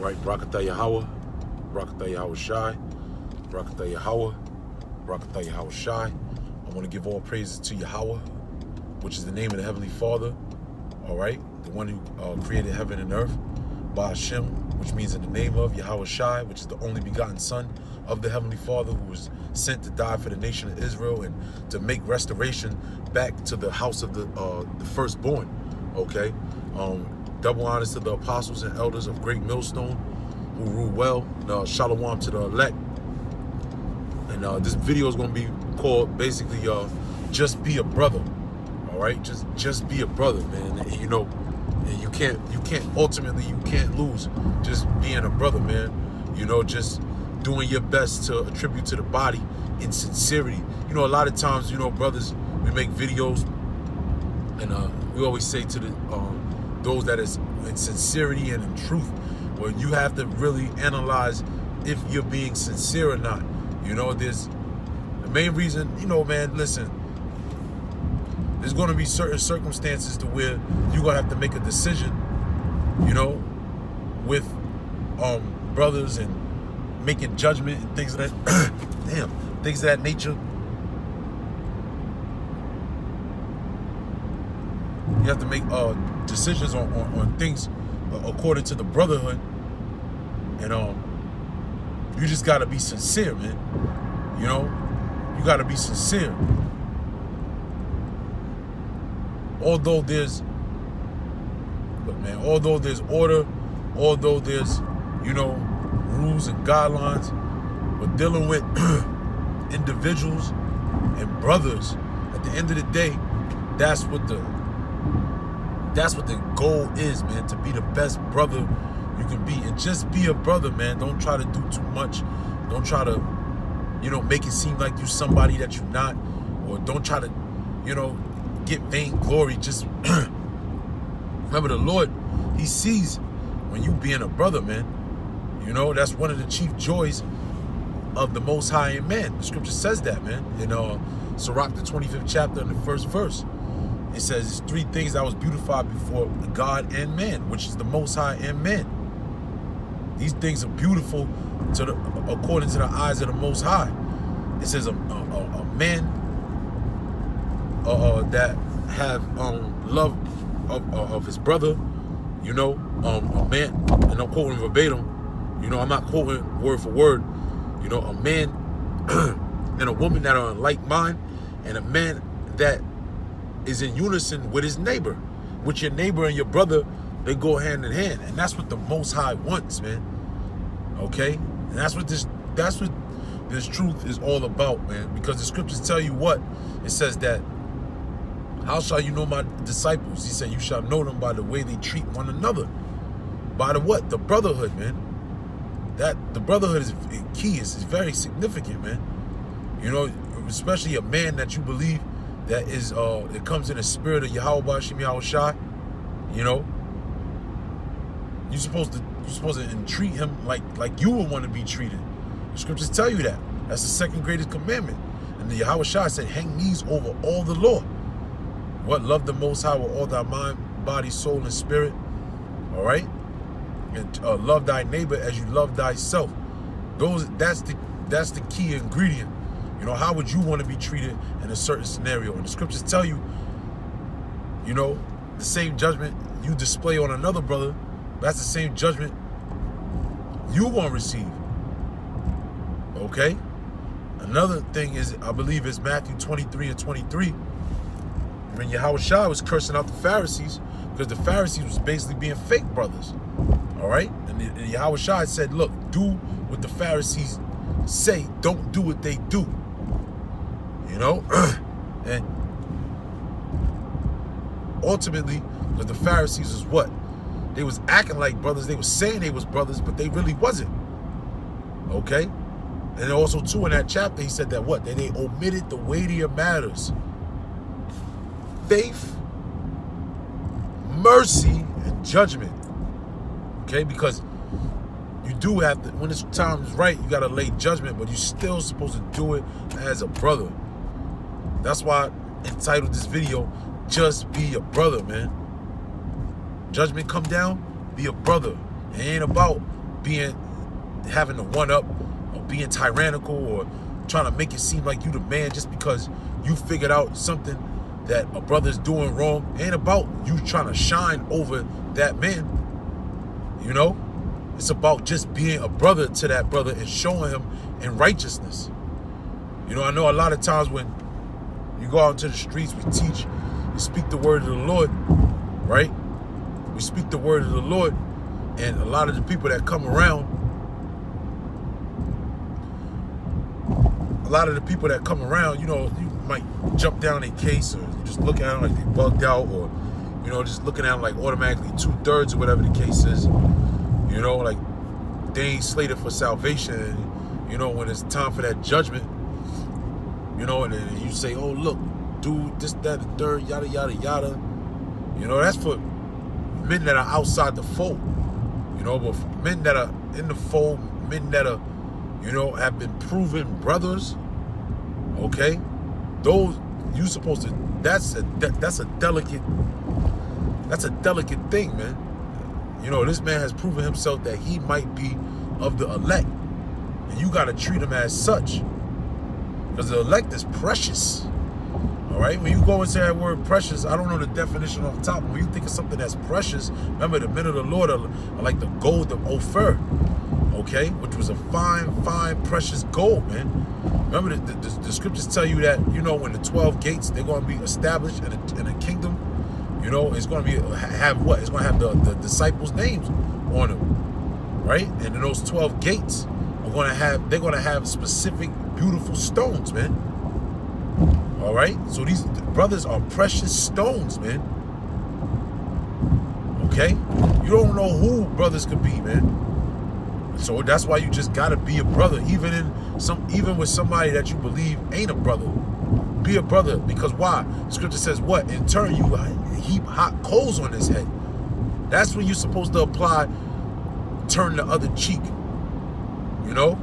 right, Barakatah Yahweh, Barakatah Yahweh Shai, Barakatah Yahweh, Barakatah Yahweh Shai. I want to give all praises to Yahweh, which is the name of the Heavenly Father, all right, the one who created heaven and earth, Ba Hashem, which means in the name of Yahweh Shai, which is the only begotten Son of the Heavenly Father, who was sent to die for the nation of Israel and to make restoration back to the house of the firstborn. Okay, double honors to the apostles and elders of Great Millstone who rule well. Shalom to the elect. And this video is going to be called basically just be a brother. All right, just be a brother, man. And, you know, and you can't ultimately you can't lose just being a brother, man. You know, just doing your best to attribute to the body in sincerity. You know, a lot of times, you know, brothers, we make videos and we always say to the those that is in sincerity and in truth, where you have to really analyze if you're being sincere or not. You know, there's the main reason, you know, man, listen, there's going to be certain circumstances to where you're going to have to make a decision, you know, with brothers and making judgment and things of that, things of that nature. You have to make decisions on things according to the brotherhood, and you just gotta be sincere, man. You know, you gotta be sincere. Although there's order, although there's, you know, rules and guidelines, but dealing with individuals and brothers, at the end of the day, that's what the goal is, man, to be the best brother you can be. And just be a brother, man. Don't try to do too much. Don't try to, you know, make it seem like you're somebody that you're not, or don't try to, you know, get vainglory. Just remember, the Lord, he sees when you being a brother, man. You know, that's one of the chief joys of the Most High in man. The scripture says that, man. In Sirach, the 25th chapter, in the first verse. It says it's three things that was beautified before God and man, which is the Most High and man. These things are beautiful according to the eyes of the Most High. It says a man that have love of his brother, you know, a man, and I'm quoting verbatim, you know, I'm not quoting word for word, you know, a man and a woman that are in like mind, and a man that is in unison with his neighbor. With your neighbor and your brother, they go hand in hand. And that's what the Most High wants, man. Okay? And that's what this truth is all about, man. Because the scriptures tell you what? It says that, how shall you know my disciples? He said, you shall know them by the way they treat one another. By the what? The brotherhood, man. That the brotherhood is key. It's very significant, man. You know, especially a man that you believe that is it comes in the spirit of Yahweh Bashim Yahweh Shai. You know, you're supposed to entreat him like you would want to be treated. The scriptures tell you that. That's the second greatest commandment. And the Yahweh Shai said, hang these over all the law. What? Love the Most High with all thy mind, body, soul, and spirit. All right? And love thy neighbor as you love thyself. That's the key ingredient. You know, how would you want to be treated in a certain scenario? And the scriptures tell you, you know, the same judgment you display on another brother, that's the same judgment you going to receive. Okay? Another thing is, I believe it's Matthew 23 and 23. When Yahweh Shai was cursing out the Pharisees, because the Pharisees was basically being fake brothers. All right? And Yahweh Shai said, look, do what the Pharisees say, don't do what they do. You know, and ultimately, because the Pharisees was what? They was acting like brothers. They was saying they was brothers, but they really wasn't. Okay? And also, too, in that chapter, he said that what? That they omitted the weightier matters. Faith, mercy, and judgment. Okay? Because you do have to, when it's time is right, you got to lay judgment, but you're still supposed to do it as a brother. That's why I entitled this video, Just Be a Brother, man. Judgment come down, be a brother. It ain't about having the one up, or being tyrannical, or trying to make it seem like you the man just because you figured out something that a brother's doing wrong. Ain't about you trying to shine over that man. You know? It's about just being a brother to that brother and showing him in righteousness. You know, I know a lot of times when you go out into the streets, we teach, we speak the word of the Lord, right? We speak the word of the Lord, and a lot of the people that come around, you know, you might jump down a case, or you just look at them like they bugged out, or, you know, just looking at them like automatically 2/3 or whatever the case is. You know, like they ain't slated for salvation. And, you know, when it's time for that judgment, you know, and then you say, oh, look, dude, this, that, the third, yada, yada, yada. You know, that's for men that are outside the fold. You know, but for men that are in the fold, men that are, you know, have been proven brothers, okay? Those, you supposed to, that's a delicate thing, man. You know, this man has proven himself that he might be of the elect. And you got to treat him as such. Because the elect is precious. All right? When you go into that word precious, I don't know the definition off the top. When you think of something that's precious, remember the men of the Lord are like the gold of Ophir. Okay? Which was a fine, fine, precious gold, man. Remember the scriptures tell you that, you know, when the 12 gates, they're going to be established in a kingdom. You know, it's going to have what? It's going to have the disciples' names on them, right? And then those 12 gates they're going to have specific beautiful stones, man. All right? So these brothers are precious stones, man. Okay? You don't know who brothers could be, man. So that's why you just got to be a brother, even with somebody that you believe ain't a brother. Be a brother, because why? The scripture says what? In turn, you heap hot coals on his head. That's when you're supposed to apply, turn the other cheek. You know?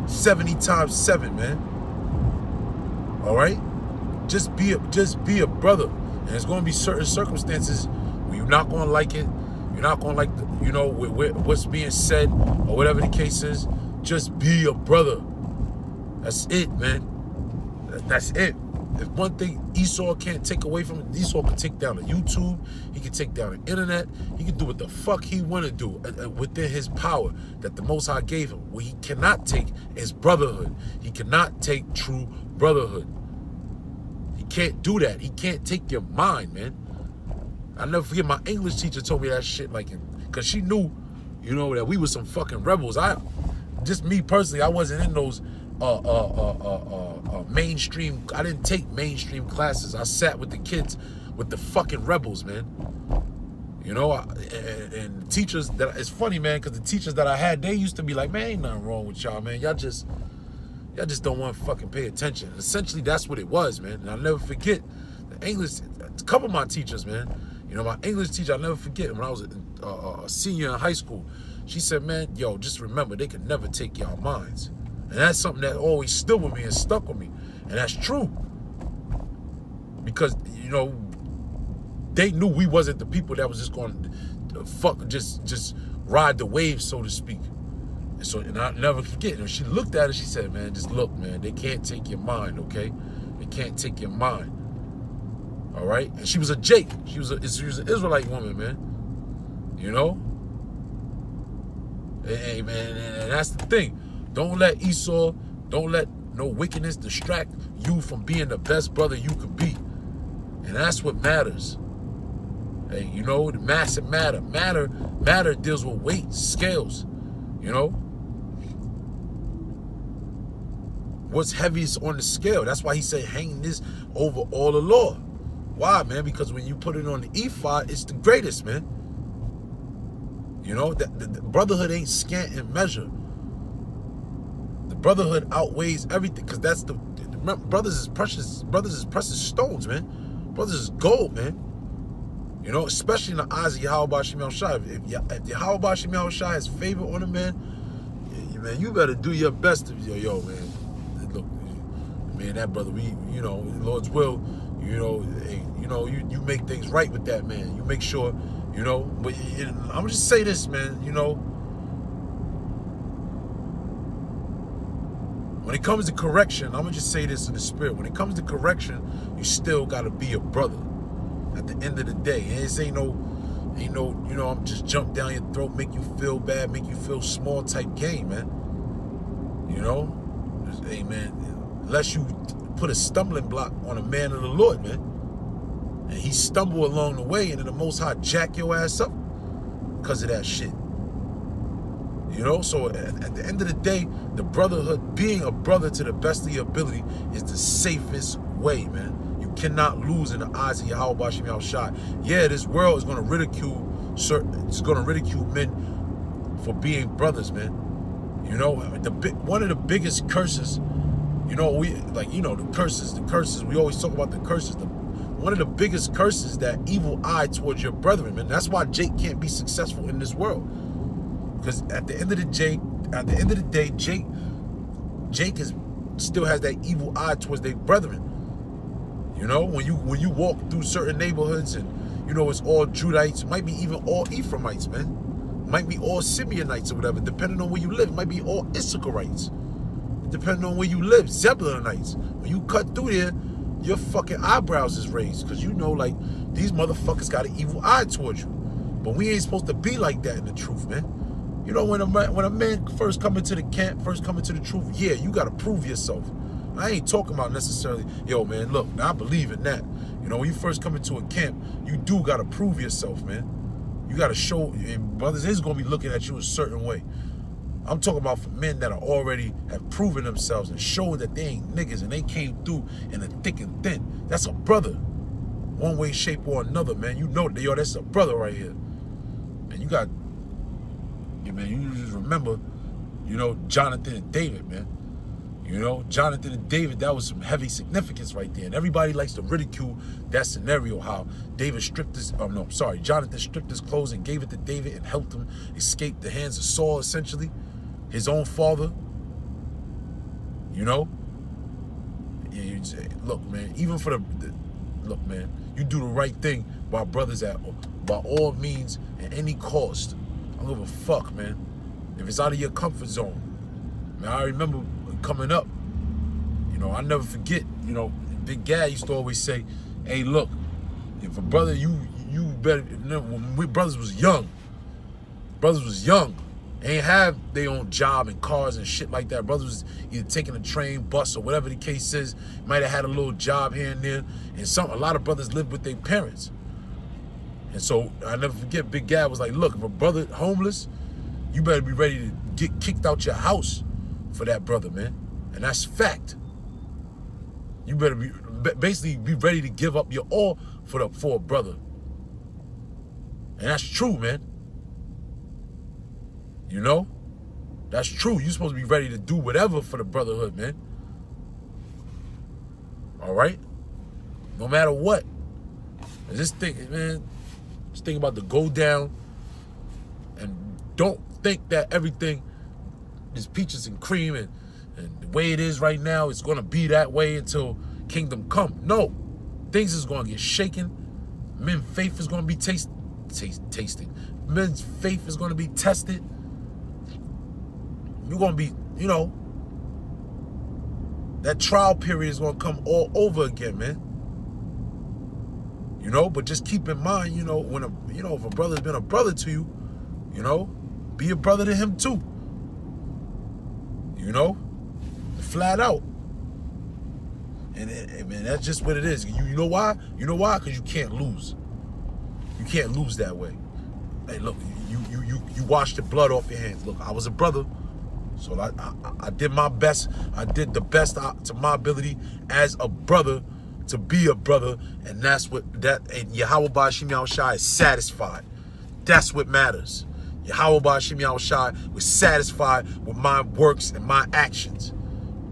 70 times 7, man. All right? Just be a brother. And there's going to be certain circumstances where you're not going to like it. You're not going to like, you know, what's being said or whatever the case is. Just be a brother. That's it, man. That's it. If one thing Esau can't take away from it, Esau can take down the YouTube, he can take down the internet, he can do what the fuck he want to do within his power that the Most High gave him. What he cannot take is brotherhood. He cannot take true brotherhood. He can't do that. He can't take your mind, man. I'll never forget my English teacher told me that shit, like, because she knew, you know, that we were some fucking rebels. Just me personally, I wasn't in those mainstream. I didn't take mainstream classes. I sat with the kids, with the fucking rebels, man. You know, and teachers that, it's funny, man, because the teachers that I had, they used to be like, man, ain't nothing wrong with y'all, man. Y'all just don't want to fucking pay attention. Essentially, that's what it was, man. And I'll never forget the English. A couple of my teachers, man. You know, my English teacher, I'll never forget, when I was a senior in high school, she said, man, yo, just remember, they can never take y'all minds. And that's something that always stood with me and stuck with me. And that's true. Because, you know, they knew we wasn't the people that was just going to just ride the wave, so to speak. And I'll never forget. And she looked at it, she said, man, just look, man, they can't take your mind, okay? They can't take your mind. All right? And she was a Jake. She was an Israelite woman, man. You know? Hey, man, and that's the thing. Don't let Esau, don't let no wickedness distract you from being the best brother you could be. And that's what matters. Hey, you know, the massive matter. Matter deals with weight, scales, you know? What's heaviest on the scale? That's why he said hang this over all the law. Why, man? Because when you put it on the ephod, it's the greatest, man. You know, the brotherhood ain't scant in measure. The brotherhood outweighs everything, because that's brothers is precious. Brothers is precious stones, man. Brothers is gold, man. You know, especially in the eyes of Yahweh Shem Shai. If Yahweh Shem Shai has favor on a man, you better do your best to yo, man. Look, man, that brother, you know, Lord's will, you know, you make things right with that man. You make sure, you know. But I'm just say this, man. You know, When it comes to correction, I'm gonna just say this in the spirit. When it comes to correction, you still gotta be a brother. At the end of the day, and this ain't no, I'm just jump down your throat, make you feel bad, make you feel small type game, man. You know, just, hey man, unless you put a stumbling block on a man of the Lord, man, and he stumble along the way, and then the Most High jack your ass up because of that shit. You know, so at the end of the day, the brotherhood, being a brother to the best of your ability, is the safest way, man. You cannot lose in the eyes of Yahweh Bashim Yahushai. Yeah, this world is going to ridicule men for being brothers, man. You know, one of the biggest curses, you know, the curses. We always talk about the curses. One of the biggest curses, that evil eye towards your brethren, man. That's why Jake can't be successful in this world. Because at the end of the day, Jake still has that evil eye towards their brethren. You know, when you walk through certain neighborhoods and, you know, it's all Judites, might be even all Ephraimites, man. Might be all Simeonites or whatever, depending on where you live. It might be all Issacharites, depending on where you live, Zebulonites. When you cut through there, your fucking eyebrows is raised, because you know, like, these motherfuckers got an evil eye towards you. But we ain't supposed to be like that in the truth, man. You know, when a man first come into the camp, first come into the truth, yeah, you got to prove yourself. I ain't talking about necessarily, yo, man, look, I believe in that. You know, when you first come into a camp, you do got to prove yourself, man. You got to show, and brothers is going to be looking at you a certain way. I'm talking about for men that are already have proven themselves and showed that they ain't niggas and they came through in the thick and thin. That's a brother. One way, shape, or another, man. You know, yo, that's a brother right here. And you got, yeah, man, you just remember, you know, Jonathan and David, man. You know, Jonathan and David, that was some heavy significance right there. And everybody likes to ridicule that scenario, how Jonathan stripped his clothes and gave it to David and helped him escape the hands of Saul, essentially, his own father. You know? Yeah, look, man, even for look, man, you do the right thing by brothers by all means at any cost. I don't give a fuck, man. If it's out of your comfort zone. Man, I remember coming up, you know, I never forget, you know, Big Gad used to always say, hey, look, if a brother, you better, when we brothers was young, they ain't have their own job and cars and shit like that. Brothers was either taking a train, bus, or whatever the case is, might have had a little job here and there, and a lot of brothers lived with their parents. And so, I never forget, Big Gad was like, look, if a brother homeless, you better be ready to get kicked out your house for that brother, man. And that's fact. You better basically be ready to give up your all for a brother. And that's true, man. You know? That's true. You're supposed to be ready to do whatever for the brotherhood, man. All right? No matter what. And just think, man, just think about the go down, and don't think that everything is peaches and cream and the way it is right now, it's going to be that way until kingdom come. No. Things is going to get shaken. Men's faith is going to be tasting. Men's faith is going to be tested. You're going to be, you know, that trial period is going to come all over again, man. You know, but just keep in mind, you know, if a brother's been a brother to you, you know, be a brother to him too. You know, flat out. And man, that's just what it is. You know why? You know why? Because you can't lose. You can't lose that way. Hey, look, you washed the blood off your hands. Look, I was a brother, so I did my best. I did the best to my ability as a brother to be a brother, and that's what and Yahweh Bashim Yahushai is satisfied. That's what matters. Yahweh Bashim Yahushai was satisfied with my works and my actions.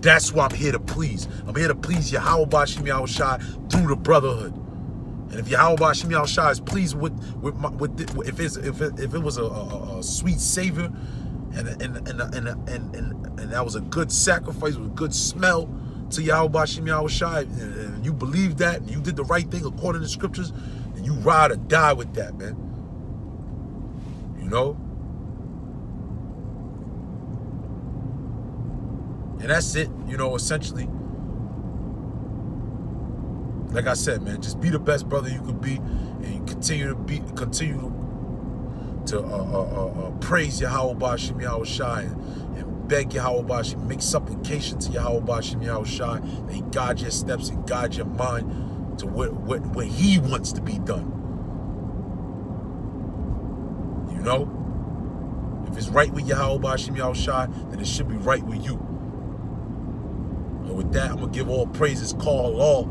That's why I'm here to please. I'm here to please Yahweh Bashim Yahushai through the brotherhood. And if Yahweh Bashim Yahushai is pleased if it was a sweet savor and that was a good sacrifice with a good smell to Yahweh Bashim Yahushai, and you believe that and you did the right thing according to the scriptures, then you ride or die with that, man. You know? And that's it, you know, essentially. Like I said, man, just be the best brother you could be, and continue to praise Yahweh Bashim Yahweh Shai, and beg Yahweh Bashim, make supplication to Yahweh Bashim Yahweh Shai, that he guide your steps and guide your mind to what he wants to be done. You know? If it's right with Yahweh Bashim Yahweh Shai, then it should be right with you. And with that, I'm going to give all praises, call all.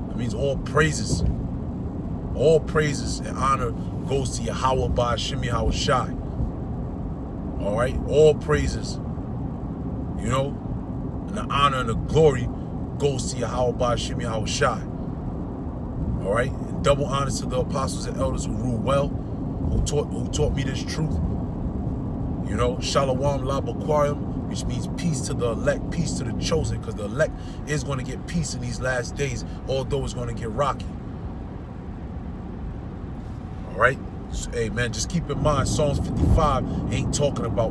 That means all praises. All praises and honor goes to Yahweh Bashim Yahweh Shai. All right? All praises, you know, and the honor and the glory goes to Yahweh Bashim Yahweh Shai. All right? And double honor to the apostles and elders who rule well, who taught me this truth. You know, Shalom La Baquarium, which means peace to the elect, peace to the chosen, because the elect is going to get peace in these last days, although it's going to get rocky. All right? So, hey, man, just keep in mind, Psalms 55 ain't talking about,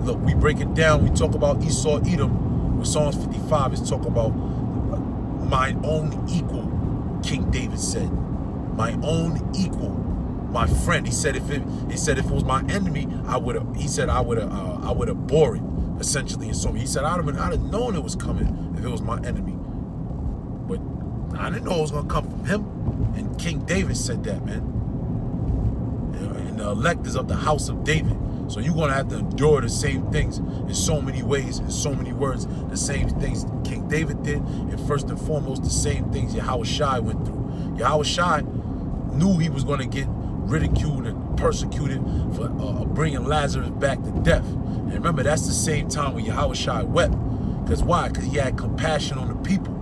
look, we break it down, we talk about Esau, Edom, but Psalms 55 is talking about my own equal, King David said. My own equal, my friend. He said if it was my enemy, I would have bore it, essentially. And so he said I'd have known it was coming if it was my enemy. But I didn't know it was gonna come from him. And King David said that, man. And the elect is of the house of David. So you're gonna have to endure the same things in so many ways, in so many words, the same things King David did, and first and foremost, the same things Yahweh Shai went through. Yahweh Shai knew he was gonna get ridiculed and persecuted for bringing Lazarus back to death. And remember, that's the same time when Yahweh Shai wept. Because why? Because he had compassion on the people.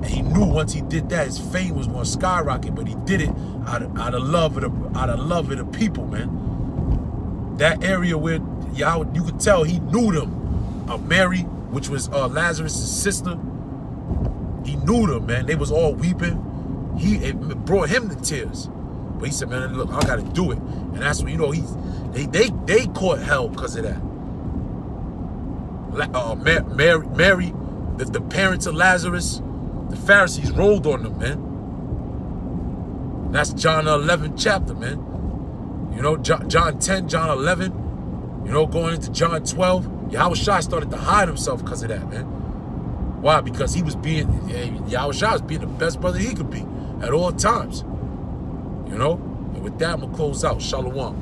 And he knew once he did that, his fame was going to skyrocket. But he did it out of love of the people, man. That area where Yahweh, you could tell he knew them. Mary, which was Lazarus' sister, he knew them, man. They was all weeping. It brought him to tears. But he said, man, look, I gotta do it. And that's when, you know, they caught hell because of that. Mary, the parents of Lazarus, the Pharisees rolled on them, man. That's John 11th chapter, man. You know, John 10, John 11, you know, going into John 12, Yahweh Shai started to hide himself because of that, man. Why? Because he was Yahweh Shai was being the best brother he could be at all times. You know? And with that, I'm going to close out. Shalom.